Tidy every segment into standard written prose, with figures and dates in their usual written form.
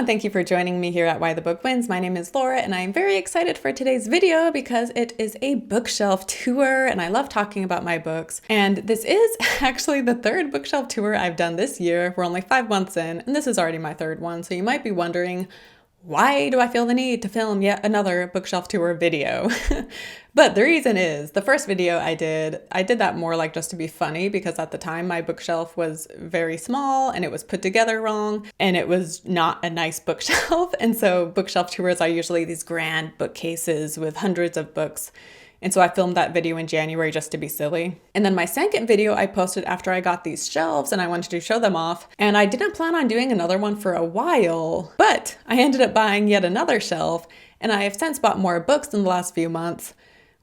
and thank you for joining me here at Why the Book Wins. My name is Laura and I'm very excited for today's video because it is a bookshelf tour and I love talking about my books. And this is actually the third bookshelf tour I've done this year. We're only 5 months in and this is already my third one. So you might be wondering, why do I feel the need to film yet another bookshelf tour video? But the reason is, the first video I did that more like just to be funny because at the time my bookshelf was very small and it was put together wrong and it was not a nice bookshelf. And so bookshelf tours are usually these grand bookcases with hundreds of books. And so I filmed that video in January just to be silly. And then my second video I posted after I got these shelves and I wanted to show them off. And I didn't plan on doing another one for a while, but I ended up buying yet another shelf. And I have since bought more books in the last few months,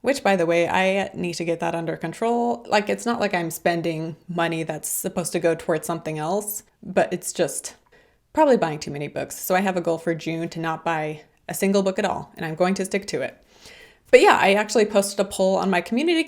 which by the way, I need to get that under control. Like, it's not like I'm spending money that's supposed to go towards something else, but it's just probably buying too many books. So I have a goal for June to not buy a single book at all, and I'm going to stick to it. But yeah, I actually posted a poll on my community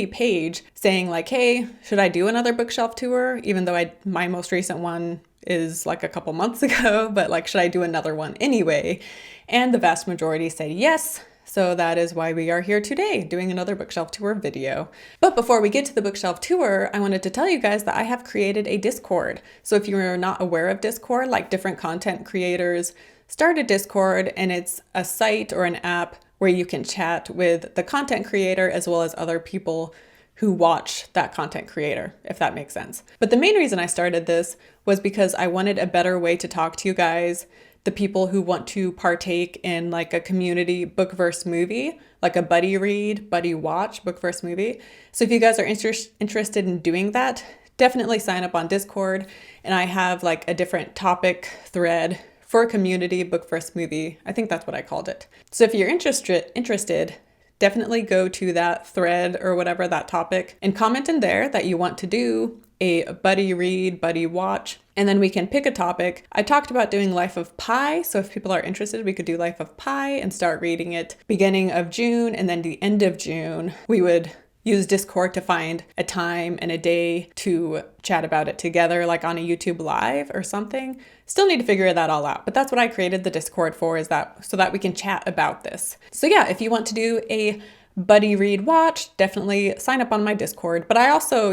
page saying like, hey, should I do another bookshelf tour? Even though my most recent one is like a couple months ago, but like, should I do another one anyway? And the vast majority said yes. So that is why we are here today doing another bookshelf tour video. But before we get to the bookshelf tour, I wanted to tell you guys that I have created a Discord. So if you're not aware of Discord, like different content creators start a Discord and it's a site or an app where you can chat with the content creator as well as other people who watch that content creator, if that makes sense. But the main reason I started this was because I wanted a better way to talk to you guys, the people who want to partake in like a community book versus movie, like a buddy read, buddy watch, book versus movie. So if you guys are interested in doing that, definitely sign up on Discord. And I have like a different topic thread for community book versus movie. I think that's what I called it. So if you're interested, definitely go to that thread or whatever, that topic, and comment in there that you want to do a buddy read, buddy watch, and then we can pick a topic. I talked about doing Life of Pi, so if people are interested, we could do Life of Pi and start reading it beginning of June, and then the end of June, we would use Discord to find a time and a day to chat about it together, like on a YouTube live or something. Still need to figure that all out, but that's what I created the Discord for, is that so that we can chat about this. So yeah, if you want to do a buddy read watch, definitely sign up on my Discord. But I also,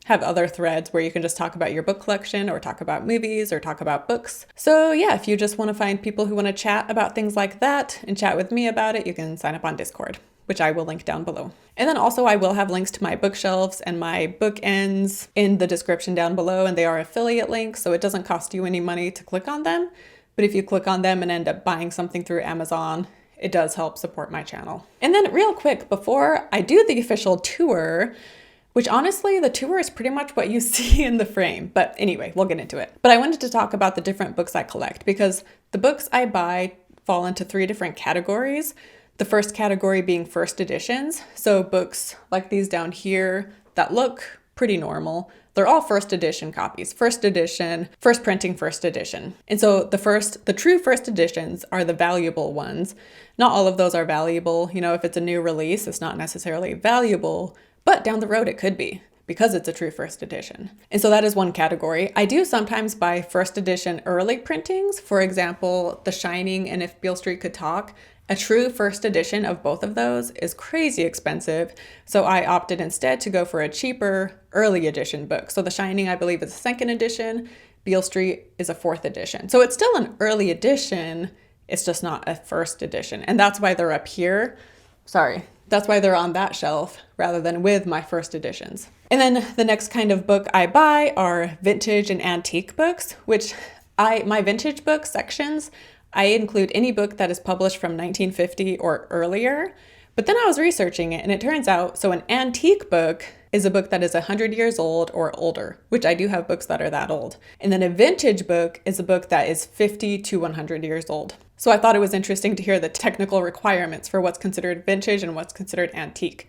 have other threads where you can just talk about your book collection or talk about movies or talk about books. So yeah, if you just want to find people who want to chat about things like that and chat with me about it, you can sign up on Discord, which I will link down below. And then also I will have links to my bookshelves and my bookends in the description down below, and they are affiliate links, so it doesn't cost you any money to click on them. But if you click on them and end up buying something through Amazon, it does help support my channel. And then real quick, before I do the official tour, which honestly, the tour is pretty much what you see in the frame. But anyway, we'll get into it. But I wanted to talk about the different books I collect because the books I buy fall into 3 different categories. The first category being first editions. So books like these down here that look pretty normal. They're all first edition copies. First edition, first printing, first edition. And so the true first editions are the valuable ones. Not all of those are valuable. If it's a new release, it's not necessarily valuable, but down the road it could be because it's a true first edition. And so that is one category. I do sometimes buy first edition early printings. For example, The Shining and If Beale Street Could Talk. A true first edition of both of those is crazy expensive, so I opted instead to go for a cheaper early edition book. So The Shining, I believe, is a 2nd edition. Beale Street is a 4th edition. So it's still an early edition, it's just not a first edition. And that's why they're up here. That's why they're on that shelf rather than with my first editions. And then the next kind of book I buy are vintage and antique books, which my vintage book sections, I include any book that is published from 1950 or earlier. But then I was researching it and it turns out, so an antique book is a book that is 100 years old or older, which I do have books that are that old. And then a vintage book is a book that is 50 to 100 years old. So I thought it was interesting to hear the technical requirements for what's considered vintage and what's considered antique.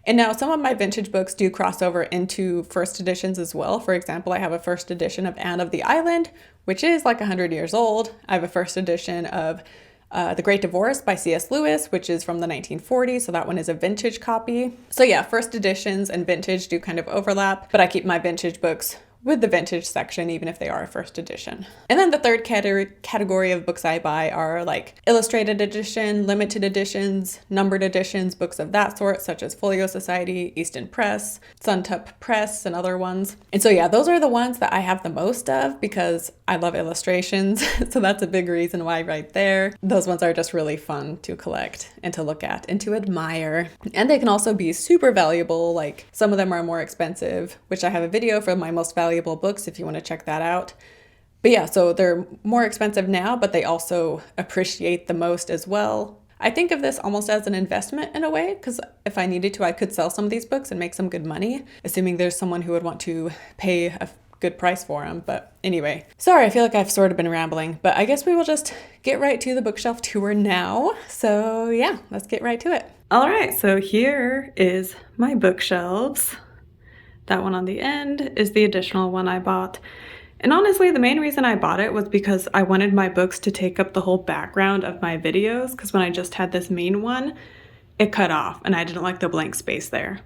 And now some of my vintage books do cross over into first editions as well. For example, I have a first edition of Anne of the Island, which is like 100 years old. I have a first edition of The Great Divorce by C.S. Lewis, which is from the 1940s. So that one is a vintage copy. So yeah, first editions and vintage do kind of overlap, but I keep my vintage books with the vintage section, even if they are a first edition. And then the third category of books I buy are like illustrated edition, limited editions, numbered editions, books of that sort, such as Folio Society, Easton Press, Suntup Press, and other ones. And so yeah, those are the ones that I have the most of because I love illustrations. So that's a big reason why right there. Those ones are just really fun to collect and to look at and to admire. And they can also be super valuable. Like some of them are more expensive, which I have a video for my most valuable books if you want to check that out. But yeah, so they're more expensive now, but they also appreciate the most as well. I think of this almost as an investment in a way, because if I needed to, I could sell some of these books and make some good money, assuming there's someone who would want to pay a good price for them. But anyway, sorry, I feel like I've sort of been rambling, but I guess we will just get right to the bookshelf tour now. So yeah, let's get right to it. All right, so here is my bookshelves. That one on the end is the additional one I bought. And honestly, the main reason I bought it was because I wanted my books to take up the whole background of my videos, because when I just had this main one, it cut off and I didn't like the blank space there.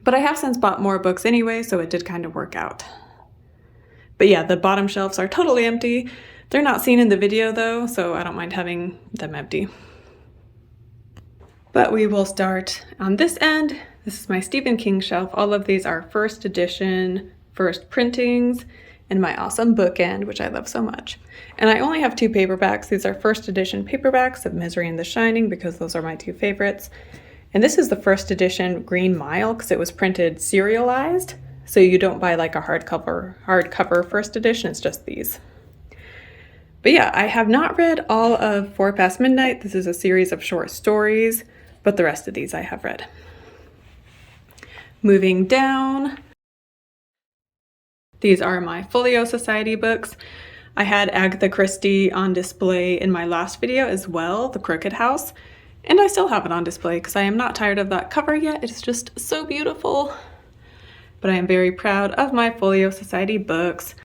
But I have since bought more books anyway, so it did kind of work out. But yeah, the bottom shelves are totally empty. They're not seen in the video though, so I don't mind having them empty. But we will start on this end. This is my Stephen King shelf. All of these are first edition, first printings, and my awesome bookend, which I love so much. And I only have 2 paperbacks. These are first edition paperbacks of Misery and The Shining because those are my 2 favorites. And this is the first edition Green Mile because it was printed serialized. So you don't buy like a hardcover first edition, it's just these. But yeah, I have not read all of 4 Past Midnight. This is a series of short stories, but the rest of these I have read. Moving down, these are my Folio Society books. I had Agatha Christie on display in my last video as well, The Crooked House, and I still have it on display because I am not tired of that cover yet. It's just so beautiful. But I am very proud of my Folio Society books.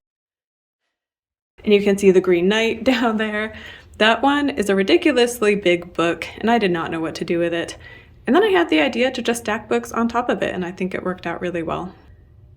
And you can see The Green Knight down there. That one is a ridiculously big book, and I did not know what to do with it. And then I had the idea to just stack books on top of it, and I think it worked out really well.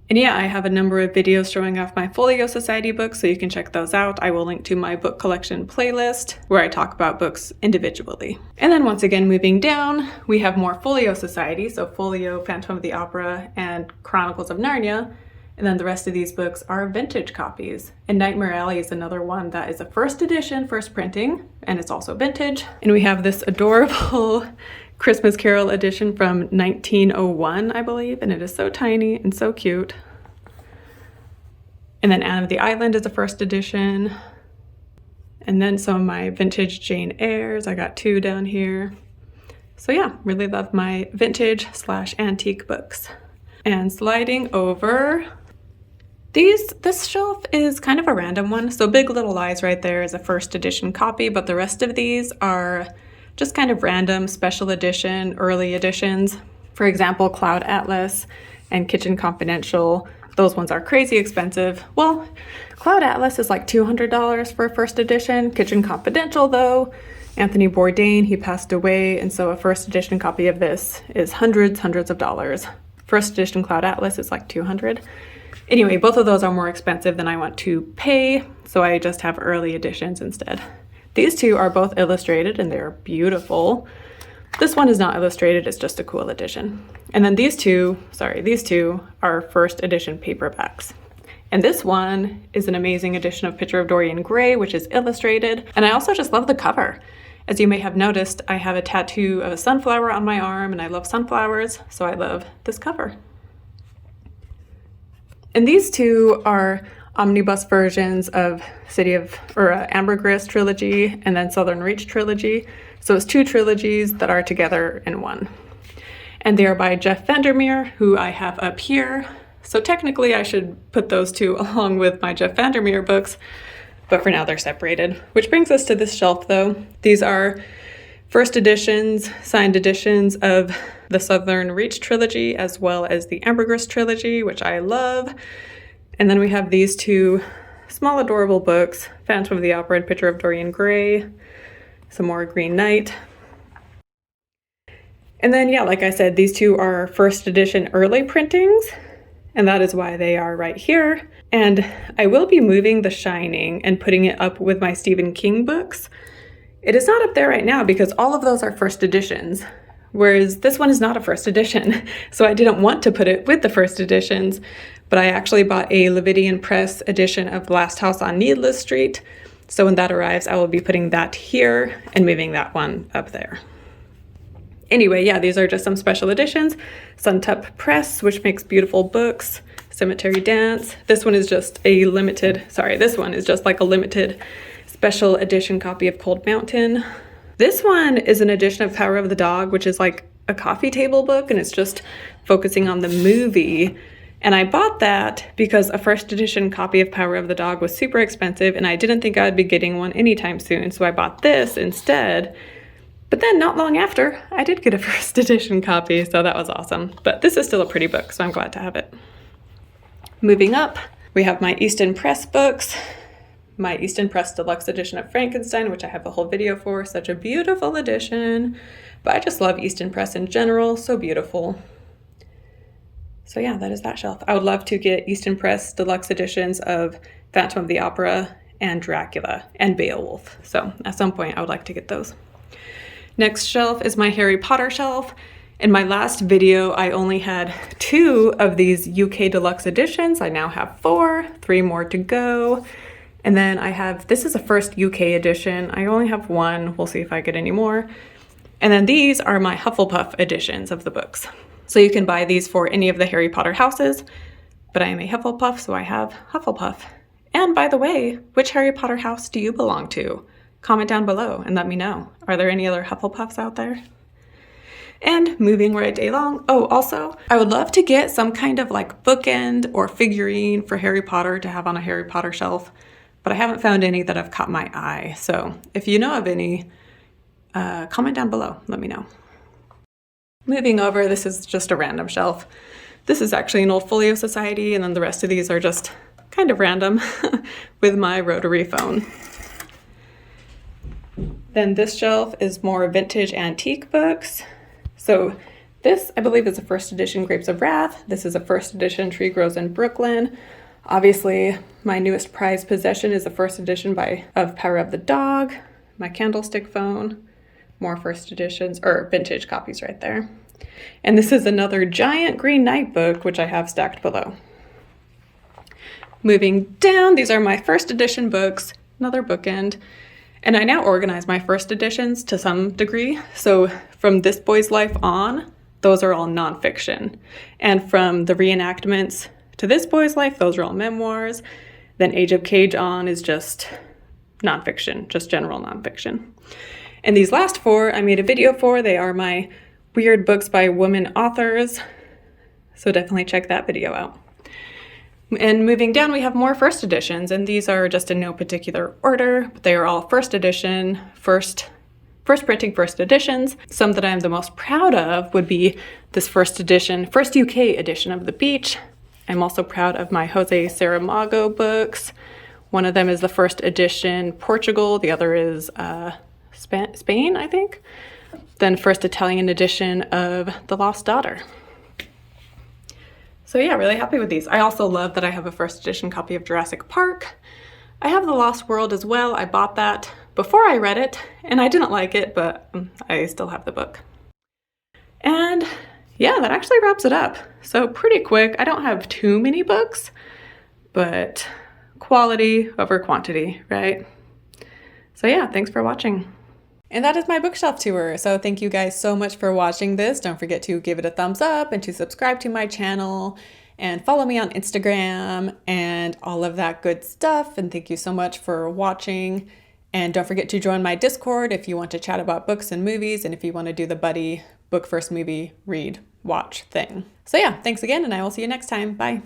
And yeah, I have a number of videos showing off my Folio Society books, so you can check those out. I will link to my book collection playlist where I talk about books individually. And then once again, moving down, we have more Folio Society, so Folio, Phantom of the Opera, and Chronicles of Narnia. And then the rest of these books are vintage copies. And Nightmare Alley is another one that is a first edition, first printing, and it's also vintage. And we have this adorable Christmas Carol edition from 1901, I believe, and it is so tiny and so cute. And then Anne of the Island is a first edition. And then some of my vintage Jane Eyres. I got 2 down here. So yeah, really love my vintage/antique books. And sliding over, this shelf is kind of a random one. So Big Little Lies right there is a first edition copy, but the rest of these are just kind of random special edition, early editions. For example, Cloud Atlas and Kitchen Confidential. Those ones are crazy expensive. Well, Cloud Atlas is like $200 for a first edition. Kitchen Confidential though, Anthony Bourdain, he passed away, and so a first edition copy of this is hundreds of dollars. First edition Cloud Atlas is like $200. Anyway, both of those are more expensive than I want to pay, so I just have early editions instead. These 2 are both illustrated and they're beautiful. This one is not illustrated, it's just a cool edition. And then these two are first edition paperbacks. And this one is an amazing edition of Picture of Dorian Gray, which is illustrated. And I also just love the cover. As you may have noticed, I have a tattoo of a sunflower on my arm and I love sunflowers, so I love this cover. And these 2 are omnibus versions of Ambergris trilogy and then Southern Reach trilogy. So it's 2 trilogies that are together in one. And they are by Jeff Vandermeer, who I have up here. So technically I should put those 2 along with my Jeff Vandermeer books, but for now they're separated. Which brings us to this shelf though. These are first editions, signed editions of the Southern Reach trilogy, as well as the Ambergris trilogy, which I love. And then we have these 2 small adorable books, Phantom of the Opera and Picture of Dorian Gray, some more Green Knight. And then, yeah, like I said, these 2 are first edition early printings. and that is why they are right here. And I will be moving The Shining and putting it up with my Stephen King books. It is not up there right now because all of those are first editions, whereas this one is not a first edition. So I didn't want to put it with the first editions, but I actually bought a Levidian Press edition of The Last House on Needless Street. So when that arrives, I will be putting that here and moving that one up there. Anyway, yeah, these are just some special editions. Suntup Press, which makes beautiful books. Cemetery Dance. This one is just a limited, this one is just like a limited special edition copy of Cold Mountain. This one is an edition of Power of the Dog, which is like a coffee table book, and it's just focusing on the movie. And I bought that because a first edition copy of Power of the Dog was super expensive, and I didn't think I'd be getting one anytime soon, so I bought this instead. But then not long after, I did get a first edition copy, so that was awesome. But this is still a pretty book, so I'm glad to have it. Moving up, we have my Easton Press books. My Easton Press Deluxe edition of Frankenstein, which I have a whole video for. Such a beautiful edition. But I just love Easton Press in general. So beautiful. So yeah, that is that shelf. I would love to get Easton Press Deluxe editions of Phantom of the Opera and Dracula and Beowulf. So at some point I would like to get those. Next shelf is my Harry Potter shelf. In my last video, I only had 2 of these UK Deluxe editions. I now have 4, 3 more to go. And then I have, this is a first UK edition. I only have 1. We'll see if I get any more. And then these are my Hufflepuff editions of the books. So you can buy these for any of the Harry Potter houses, but I am a Hufflepuff, so I have Hufflepuff. And by the way, which Harry Potter house do you belong to? Comment down below and let me know. Are there any other Hufflepuffs out there? And moving right along. Oh, also, I would love to get some kind of like bookend or figurine for Harry Potter to have on a Harry Potter shelf. But I haven't found any that have caught my eye. So if you know of any, comment down below. Let me know. Moving over, this is just a random shelf. This is actually an old Folio Society, and then the rest of these are just kind of random with my rotary phone. Then this shelf is more vintage antique books. So this, I believe, is a first edition Grapes of Wrath. This is a first edition Tree Grows in Brooklyn. Obviously, my newest prized possession is the first edition of Power of the Dog, my candlestick phone, more first editions, or vintage copies right there. And this is another giant Green Knight book, which I have stacked below. Moving down, these are my first edition books, another bookend. And I now organize my first editions to some degree. So from This Boy's Life on, those are all nonfiction. And from the reenactments to This Boy's Life, those are all memoirs. Then Age of Cage on is just nonfiction, just general nonfiction. And these last 4 I made a video for. They are my weird books by women authors. So definitely check that video out. And moving down, we have more first editions, and these are just in no particular order, but they are all first edition, first printing first editions. Some that I'm the most proud of would be this first UK edition of The Beach. I'm also proud of my Jose Saramago books. One of them is the first edition Portugal, the other is Spain, I think. Then first Italian edition of The Lost Daughter. So yeah, really happy with these. I also love that I have a first edition copy of Jurassic Park. I have The Lost World as well. I bought that before I read it, and I didn't like it, but I still have the book. And yeah, that actually wraps it up. So pretty quick. I don't have too many books, but quality over quantity, right? So yeah, thanks for watching. And that is my bookshelf tour. So thank you guys so much for watching this. Don't forget to give it a thumbs up and to subscribe to my channel and follow me on Instagram and all of that good stuff. And thank you so much for watching. And don't forget to join my Discord if you want to chat about books and movies and if you want to do the buddy book first movie read watch thing. So yeah, thanks again, and I will see you next time. Bye.